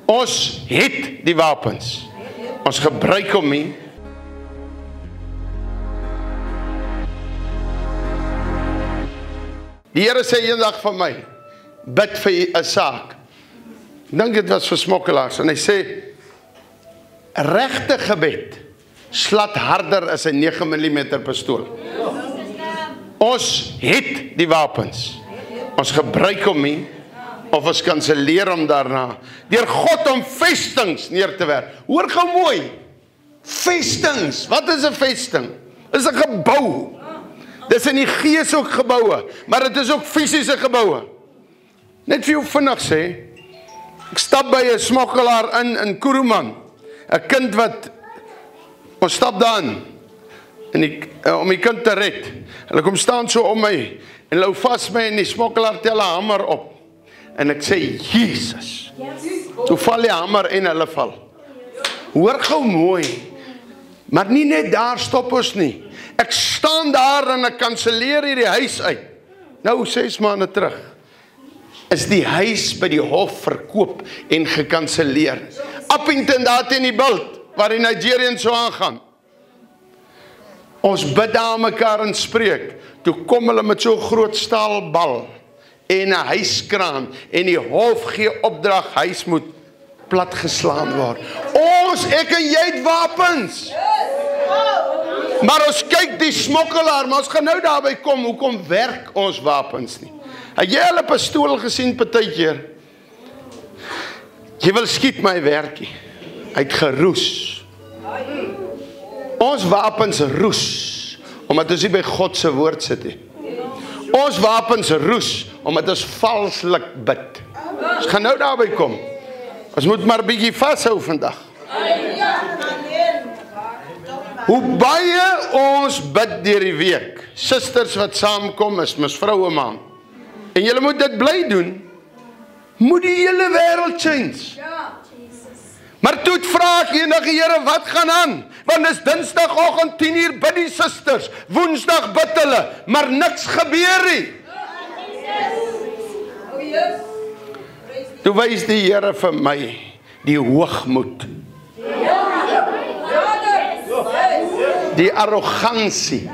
Ons het die wapens. Ons gebruik hom nie. Die Here sê eendag van my, bid vir 'n saak. Ek dink dit was vir smokkelaars, en hy sê, regte gebed slat harder as 'n 9mm pistool. Ons het die wapens. Ons gebruik hom nie, of ons kanselleer hom daarna, deur God om vestings neer te werp. Hoor gou mooi, vestings, wat is 'n vesting? Is 'n gebou. Dis in die gees ook geboue, maar dit is ook fisiese geboue. Net vir jou vinnig sê, ek stap by 'n smokkelaar in Kuruman, 'n kind wat, ons stap daarin, om die kind te red. Hulle kom staan so om my, en hulle hou vas my, en die smokkelaar tel 'n hamer op. En ek sê, Jesus. Toe val die hamer en hulle val. Hoor gou mooi, maar nie net daar stop ons nie. Ek staan daar en ek kanselleer hierdie huis uit. Nou 6 maande terug, is die huis by die hof verkoop en gekanselleer. Uppington daar teen die bult, waar die Nigerians so aangaan. Ons bid daar mekaar en spreek. Toe kom hulle met so groot staalbal en 'n huiskraan, en die hof gee opdrag, huis moet platgeslaan word. Ek en jy het wapens. Maar ons kyk die smokkelaar, maar ons gaan nou daarby kom, hoekom werk ons wapens nie? Het jy al 'n pistool gesien partykeer? Jy wil skiet my werkie. Hy het geroes. Ons wapens roes, omdat ons nie by God se woord sit nie. Ons wapens roes, omdat ons valslik bid. Ons gaan nou daarby kom. Ons moet maar bietjie vashou vandag. Hoe baie ons bid deur die week. Susters wat saamkom is mis vroue maand. En julle moet dit bly doen. Moet die hele wêreld change. Maar toe vra ek eendag die Here, wat gaan aan? Want dis Dinsdagoggend 10:00 bid die susters, Woensdag bid hulle, maar niks gebeur nie. Toe wys die Here vir my die hoogmoed, die arrogansie,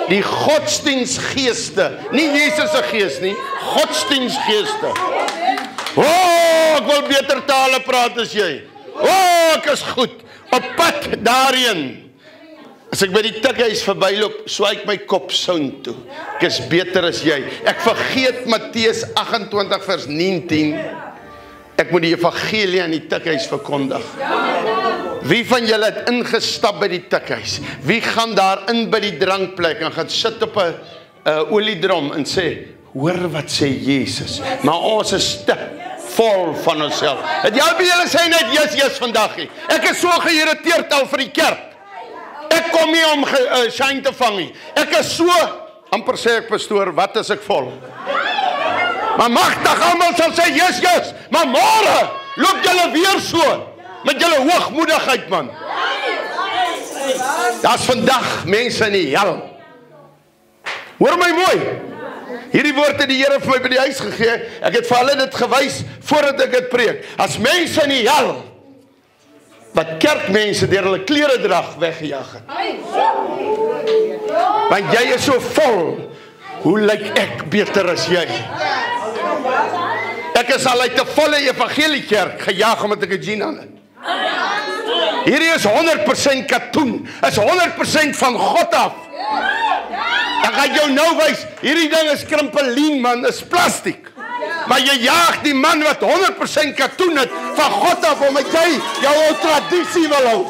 die godsdienstgeeste, nie Jesus se gees nie, godsdienstgeeste. Ek wil beter tale praat as jy. Ek is goed, op pad daarheen. As ek by die tikhuis verbyloop, swaai ek my kop soontoe. Ek is beter as jy. Ek vergeet Matteus 28 vers 19. Ek moet die evangelie aan die tikhuis verkondig. Wie van julle het ingestap by die tikhuis? Wie gaan daar in by die drankplek en gaan sit op 'n oliedrom en sê, hoor wat sê Jesus, maar ons is te vol van onsself. Het jy al by julle sê net yes vandag nie? Ek is so geïrriteerd al vir die kerk. Ek kom nie om shine te vang nie. Ek is so, amper sê ek pastoor, wat is ek vol? Maar magtig almal sal sê yes, maar môre loop julle weer so met julle hoogmoedigheid, man. Daar's vandag mense in die hel. Hoor my mooi. Hierdie woord het die Here vir my by die huis gegee. Ek het vir hulle dit gewys voordat ek dit preek. As mense in die hel wat kerkmense deur hulle klere drag weggejaag het. Want jy is so vol. Hoe lyk ek beter as jy? Ek is al uit 'n volle evangeliekerk gejaag omdat ek 'n jean aan het. Hierdie is 100% katoen. Is 100% van God af. Ek gaan jou nou wys, hierdie ding is krimpelien, man, is plastiek. Maar jy jaag die man wat 100% katoen het van God af, omdat jy jou tradisie wil hou.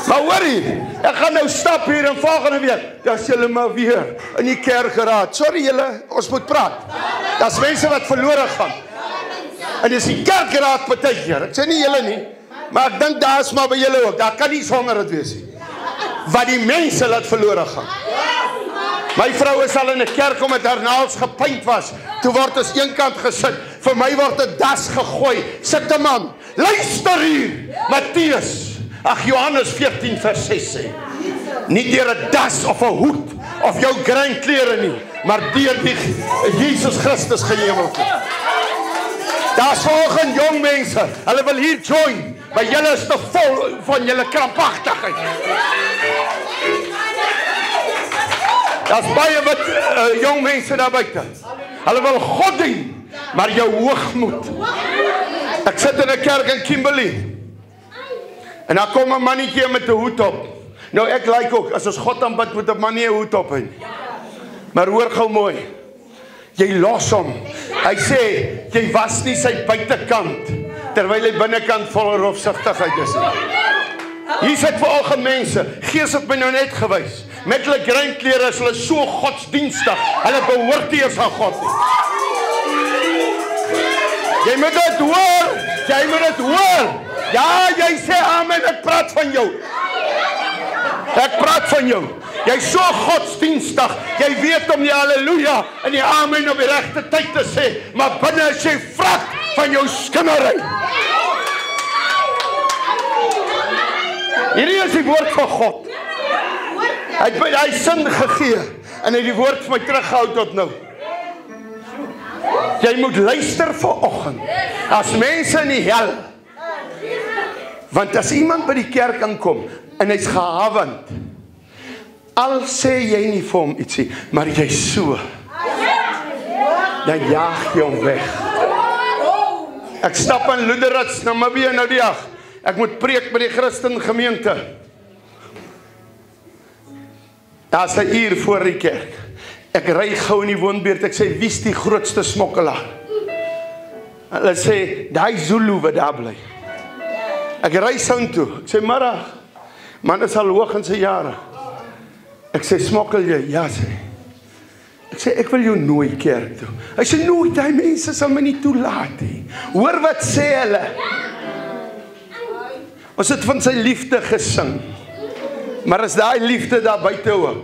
Maar hoorie, ek gaan nou stap hier en volgende week, dan is julle maar weer in die kerk geraad. Sorry julle, ons moet praat. Daar's mense wat verlore gaan. En dis die kerkraad partykeer. Ek sê nie julle nie, maar ek dink daar's maar by julle ook. Daar kan nie sonder dit wees nie. Wat die mense laat verlore gaan. My vrou is al in 'n kerk omdat haar naels gepaint was. Toe word ons eenkant gesit. Vir my word 'n das gegooi. Sit 'n man. Luister hier. Matteus. Johannes 14 vers 6 sê. Nie deur 'n das of 'n hoed of jou gryn klere nie, maar deur die Jesus Christus gehemeld het. Daar's volgende jong mense. Hulle wil hier join. Maar julle is te vol van julle krampagtigheid. Daar's baie wat jong mense daar buite. Hulle wil God dien, maar jou hoogmoed. Ek sit in 'n kerk in Kimberley. En daar kom 'n mannetjie met 'n hoed op. Nou ek like ook, as ons God aanbid moet 'n man nie 'n hoed op hê. Maar hoor gou mooi. Jy los hom. Hy sê, jy was nie sy buitekant, terwyl hy binnekant vol rofsigtigheid is. Hier sit vir al mense, Gees het my nou net gewys. Met hulle grindklere is hulle so godsdienstig. Hulle behoort nie eens aan God nie. Jy moet dit hoor. Jy moet dit hoor. Ja, jy sê amen, ek praat van jou. Ek praat van jou. Jy is so godsdienstig. Jy weet om die halleluja en die amen op die regte tyd te sê, maar binne is jy wrak van jou skinnery. Hierdie is die woord van God. Hy sin gegee en hy die woord vir my teruggehou tot nou. Jy moet luister vanoggend. As mense in die hel, want as iemand by die kerk aankom en hy's gehavend, al sê jy nie vir hom ietsie, maar jy so, dan jaag jy hom weg. Ek stap in Luderitz, Namibië nou die dag. Ek moet preek by die Christen gemeente. Daar's 'n uur voor die kerk. Ek ry gou in die woonbuurt, ek sê, wie's die grootste smokkelaar? Hulle sê, daai Zulu wat daar bly. Ek ry soontoe, ek sê, middag, man is al hoog in sy jare. Ek sê, smokkel jy? Ja, sê. Ek sê, ek wil jou nooi kerk toe. Hy sê, nooit, die mense sal my nie toelaat nie. Hoor wat sê hulle. Ons het van sy liefde gesing. Maar is daai liefde daar buite ook?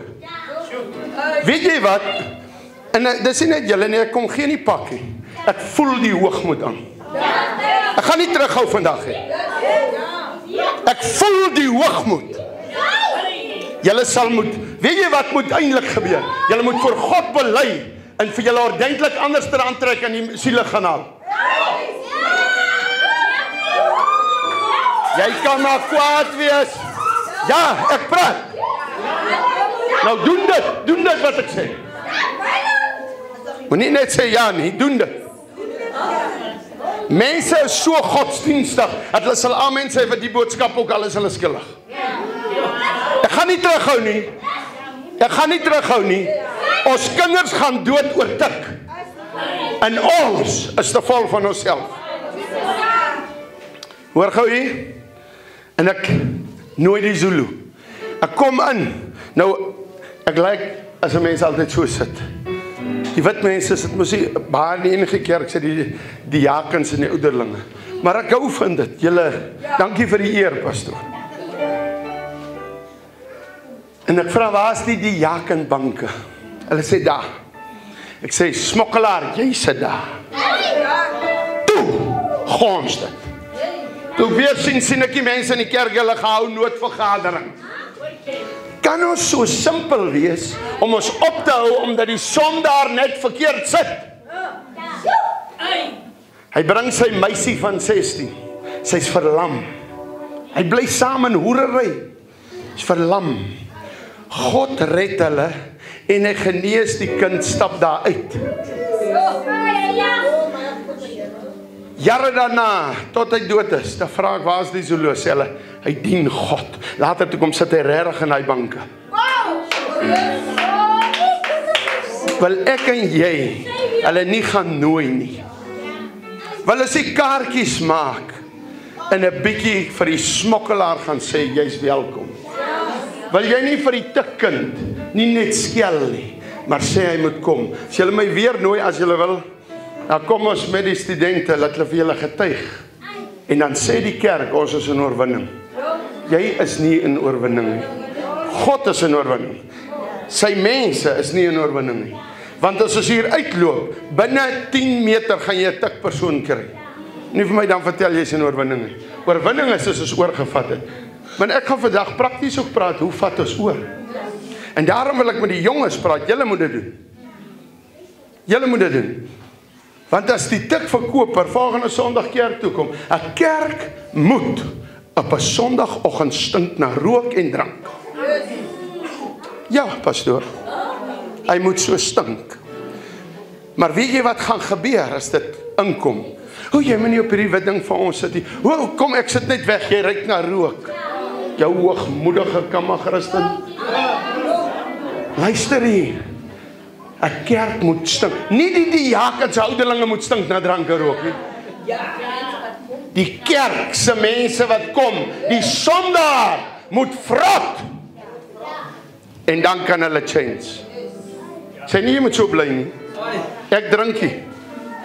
Weet jy wat? En dis nie net julle nie, ek kom geen nie pakkie. Ek voel die hoogmoed aan. Ek gaan nie terughou vandag nie. Ek voel die hoogmoed. Julle sal moet, weet jy wat moet eintlik gebeur? Julle moet voor God bely en vir julle ordentlik anders ter aantrek en die siele gaan haal. Jy kan maar kwaad wees. Ja, ek praat. Nou doen dit wat ek sê. Moenie net sê ja nie, doen dit. Mense is so godsdienstig, dat hulle sal amen sê vir die boodskap ook al is hulle skuldig. Ek gaan nie terughou nie. Ons kinders gaan dood oor tik. En ons is te vol van onsself. Hoor gou hier. En ek nooi die Zulu. Ek kom in. Nou, ek lyk as 'n mens altyd so sit. Die wit mense sit mos nie baie in die enige kerk, sê die diakens en die ouderlinge. Maar ek hou van dit. Julle, dankie vir die eer, pastoor. En ek vra, waar is die diakenbanke? Hulle sê daar. Ek sê, smokkelaar, jy sit daar. Toe, gons dit. Toe weer sien ek die mense in die kerk, hulle gehou noodvergadering. Kan ons so simpel wees, om ons op te hou, omdat die sondaar net verkeerd sit? Hy bring sy meisie van 16, sy's verlam. Hy bly saam in hoerery, hy's verlam. God red hulle, en hy genees die kind, stap daar uit. Jare daarna, tot hy dood is, dan vra ek, waar is die Zulu? Sê hulle, hy dien God. Later toe kom sit hy regtig in die banke. Wil ek en jy, hulle nie gaan nooi nie. Wil as die kaartjies maak, en 'n bietjie vir die smokkelaar gaan sê, jy's welkom. Wil jy nie vir die tikkind, nie net skel nie, maar sê hy moet kom. As julle my weer nooi, as julle wil, dan kom ons met die studente, laat hulle vir julle getuig. En dan sê die kerk, ons is in oorwinning. Jy is nie in oorwinning nie. God is in oorwinning. Sy mense is nie in oorwinning nie. Want as ons hier uitloop, binne 10 meter gaan jy 'n tik persoon kry. Nie vir my dan vertel jy is in oorwinning nie. Oorwinning is as ons oorgevat het. Maar ek gaan vandag prakties ook praat, hoe vat ons oor? En daarom wil ek met die jonges praat, julle moet dit doen. Julle moet dit doen. Want as die tikverkoper volgende Sondag kerk toe kom, 'n kerk moet op 'n Sondagoggend stink na rook en drank. Ja, pastoor. Hy moet so stink. Maar weet jy wat gaan gebeur as dit inkom? Hoe jy moet nie op hierdie wit ding van ons sit nie. Hoe kom ek sit net weg, jy ruik na rook. Jou hoogmoedige kamma Christen. Luister hier. 'n kerk moet stink. Nie die diakens ouderlinge moet stink na drank en rook nie. Die kerk se mense wat kom, die sondaar moet vrot. En dan kan hulle change. Sê nie jy moet so bly nie. Ek drink nie.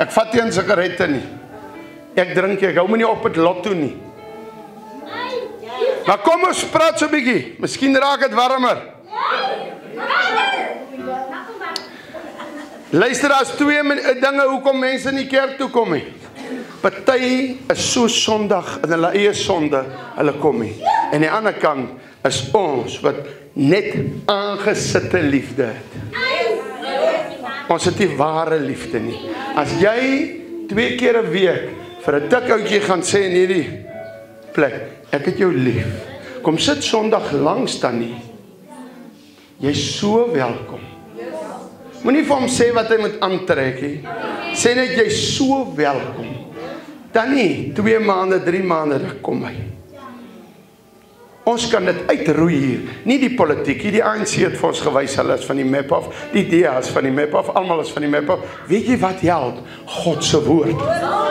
Ek vat nie 'n sigarette nie. Ek drink nie, ek hou my nie op het lotto nie. Maar kom ons praat so 'n bietjie. Miskien raak dit warmer. Luister, as twee dinge hoekom mense in die kerk toe kom nie. Party is so sondig in hulle eie sonde, hulle kom nie. En die ander kant is ons wat net aangesitte liefde het. Ons het nie ware liefde nie. As jy 2 keer 'n week vir 'n dik oudjie gaan sê in hierdie plek, ek het jou lief. Kom sit Sondag langs dan nie. Jy's so welkom. Moenie vir hom sê wat hy moet aantrek nie. Sê net jy's so welkom. Dan nie 2 maande, 3 maande, dan kom hy. Ons kan dit uitroei hier. Nie die politiek, die ANC het vir ons gewys, hulle is van die map af, die DA is van die map af, almal is van die map af. Weet jy wat help? God se woord.